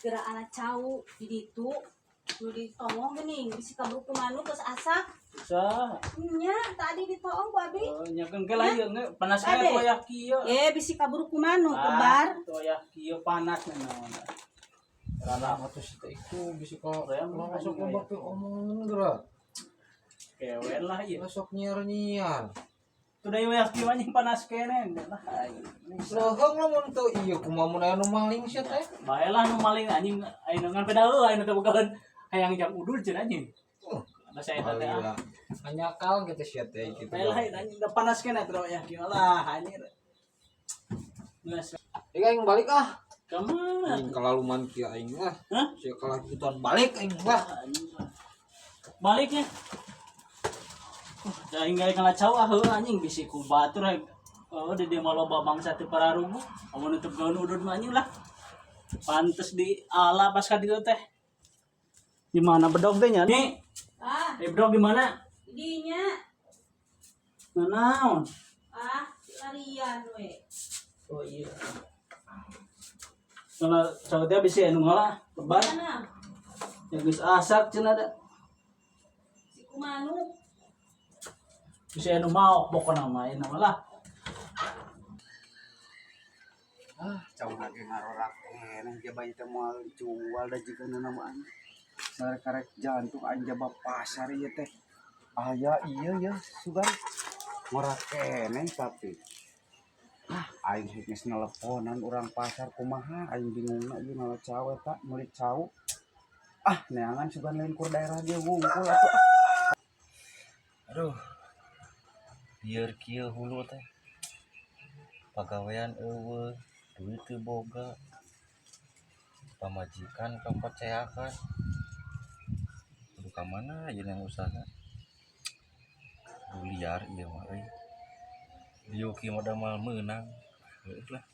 Gerak anak cau di ditu nu ditongong geuning bisi kaburu kumanuk geus asak. Sa. Nya tadi ditongong ku abi. Nyakeun ke layeung panas aya toyah kieu. Bisi kaburu kumanuk lebar. Toyah kieu panas naon. Rana atuh itu bisi ka langsung loba teh omong geura. Kewe lah ieu. Masuk nyiar-nyiar. Tuh deui we kieu anjing panas kene. Leuheung lamun teu ieu kumaha mun aya nu maling sia teh. Bae lah nu maling anjing ayeuna ngan peda heuh ayeuna teh bogaeun hayang jang udul cenah anjing. Asa eta teh. Anyakal gitu sia teh kitu. Bae lah anjing da panas kene teh ya kieu lah anjing. Geus. Aing balik ah. Kamana? Aing kalaluman kieu aing lah. Hah? Sia kalakitan balik aing lah. Baliknya. Aing gak ngalacau heuh anjing bisi ku batur di dia mah loba bangsa teu pararugu. Amun nutup gaun udud mah anjing lah. Pantes di ala pas ka ditu teh. Di mana bedog teh nya? Nih. Bedog di mana? Di dinya. Nanaon? Larian we. Oh iya. Kalau teh bisi anu ngalah lebar. Mana? Ya geus asak cenah da. Si kumanuk. Bisi anu maok pokona mah aya nama lah. Cau lagi ngarorak dia bayi teh moal jual da jiga nu namaan karek jantung aing jaba pasar ieu teh aya ieu ya sugan ngorak keneh tapi aing geus nelponan urang pasar kumaha aing bingungna ieu ngalacau eta meuli cau neangan sugan lain kur daerah dia wungkul atuh Aduh, biar kieu hulu teh pagawean eueuh duit teu boga pamajikan kapercayakan kudu ka mana ieu yang usaha liar ieu mah euy dieu kieu modal meunang heuh lah.